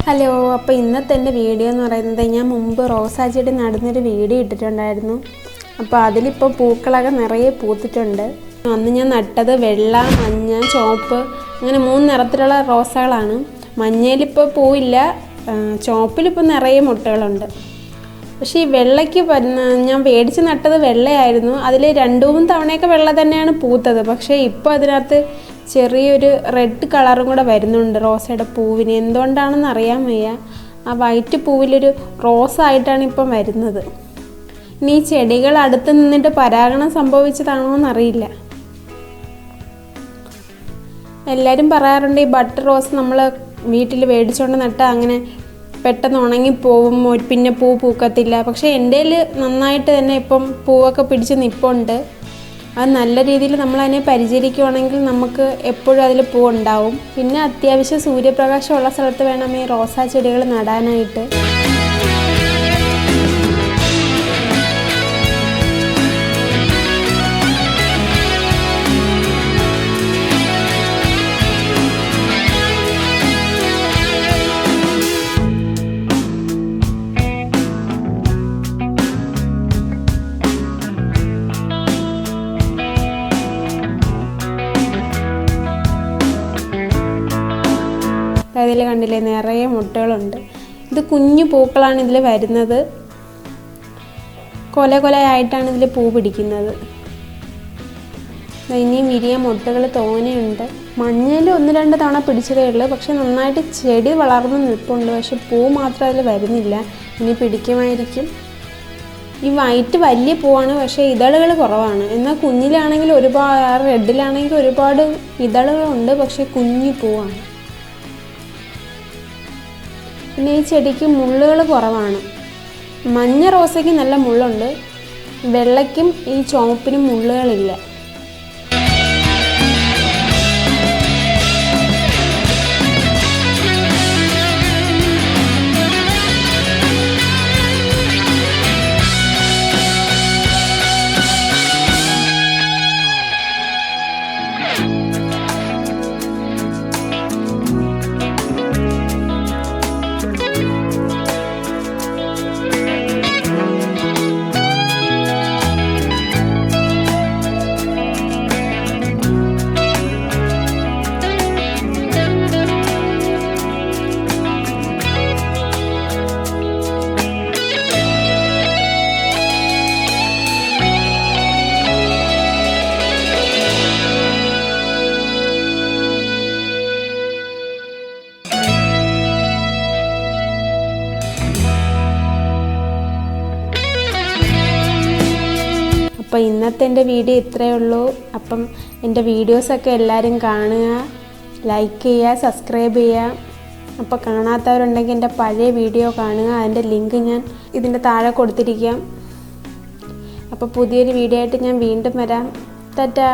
Hello, അപ്പോൾ ഇന്നത്തെ എൻ്റെ വീഡിയോ എന്ന് പറയുന്നത് ഞാൻ മുമ്പ് റോസാ ചെടി നടുന്നൊരു വീഡിയോ ഇട്ടിട്ടുണ്ടായിരുന്നു. അപ്പോൾ അതിലിപ്പോൾ പൂക്കളൊക്കെ നിറയെ പൂത്തിട്ടുണ്ട്. അന്ന് ഞാൻ നട്ടത് വെള്ള, മഞ്ഞ, ചുവപ്പ് അങ്ങനെ 3 നിറത്തിലുള്ള റോസകളാണ്. മഞ്ഞയിലിപ്പോൾ പൂവില്ല, ചുവപ്പിലിപ്പോൾ നിറയെ മുട്ടകളുണ്ട്. പക്ഷേ ഈ വെള്ളയ്ക്ക് ഞാൻ മേടിച്ച് നട്ടത് വെള്ളയായിരുന്നു. അതിൽ 2-3 തവണയൊക്കെ വെള്ള തന്നെയാണ് പൂത്തത്. പക്ഷേ ഇപ്പോൾ അതിനകത്ത് ചെറിയൊരു റെഡ് കളറും കൂടെ വരുന്നുണ്ട് റോസയുടെ പൂവിന്. എന്തുകൊണ്ടാണെന്ന് അറിയാൻ വയ്യ. ആ വൈറ്റ് പൂവിലൊരു റോസ് ആയിട്ടാണ് ഇപ്പം വരുന്നത്. ഇനി ഈ ചെടികൾ അടുത്ത് നിന്നിട്ട് പരാഗണം സംഭവിച്ചതാണോ എന്നറിയില്ല. എല്ലാവരും പറയാറുണ്ട് ഈ ബട്ടർ റോസ് നമ്മൾ വീട്ടിൽ മേടിച്ചുകൊണ്ട് നട്ടാൽ അങ്ങനെ പെട്ടെന്ന് ഉണങ്ങിപ്പോവും, പിന്നെ പൂ പൂക്കത്തില്ല. പക്ഷേ എൻ്റെ നന്നായിട്ട് തന്നെ ഇപ്പം പൂവൊക്കെ പിടിച്ച് നിൽപ്പുണ്ട്. അത് നല്ല രീതിയിൽ നമ്മളതിനെ പരിചരിക്കുകയാണെങ്കിൽ നമുക്ക് എപ്പോഴും അതിൽ പൂ ഉണ്ടാവും. പിന്നെ അത്യാവശ്യം സൂര്യപ്രകാശമുള്ള സ്ഥലത്ത് വേണം ഈ റോസാ ചെടികൾ നടാനായിട്ട്. അതിൽ കണ്ടില്ലേ നിറയെ മുട്ടകളുണ്ട്. ഇത് കുഞ്ഞു പൂക്കളാണ് ഇതിൽ വരുന്നത്. കൊലയായിട്ടാണ് ഇതിൽ പൂ പിടിക്കുന്നത്. ഇനിയും വിരിയാൻ മുട്ടകൾ തോനെയുണ്ട്. മഞ്ഞയിൽ 1-2 തവണ പിടിച്ചതേ ഉള്ളൂ. പക്ഷെ നന്നായിട്ട് ചെടി വളർന്ന് നിൽപ്പുണ്ട്. പക്ഷെ പൂ മാത്രം അതിൽ വരുന്നില്ല. ഇനി പിടിക്കുമായിരിക്കും. ഈ വൈറ്റ് വലിയ പൂവാണ്, പക്ഷേ ഇതളുകൾ കുറവാണ്. എന്നാൽ കുഞ്ഞിലാണെങ്കിൽ ഒരുപാട്, റെഡിലാണെങ്കിൽ ഒരുപാട് ഇതളുകളുണ്ട്, പക്ഷെ കുഞ്ഞു പൂവാണ്. പിന്നെ ഈ ചെടിക്ക് മുള്ളുകൾ കുറവാണ്. മഞ്ഞ റോസയ്ക്ക് നല്ല മുള്ളുണ്ട്, വെള്ളയ്ക്കും ഈ ചുവപ്പിനും മുള്ളുകളില്ല. അപ്പോൾ ഇന്നത്തെ എൻ്റെ വീഡിയോ ഇത്രയേ ഉള്ളൂ. അപ്പം എൻ്റെ വീഡിയോസൊക്കെ എല്ലാവരും കാണുക, ലൈക്ക് ചെയ്യുക, സബ്സ്ക്രൈബ് ചെയ്യുക. അപ്പോൾ കാണാത്തവരുണ്ടെങ്കിൽ എൻ്റെ പഴയ വീഡിയോ കാണുക. അതിൻ്റെ ലിങ്ക് ഞാൻ ഇതിൻ്റെ താഴെ കൊടുത്തിരിക്കാം. അപ്പോൾ പുതിയൊരു വീഡിയോ ആയിട്ട് ഞാൻ വീണ്ടും വരാം. ടാറ്റാ.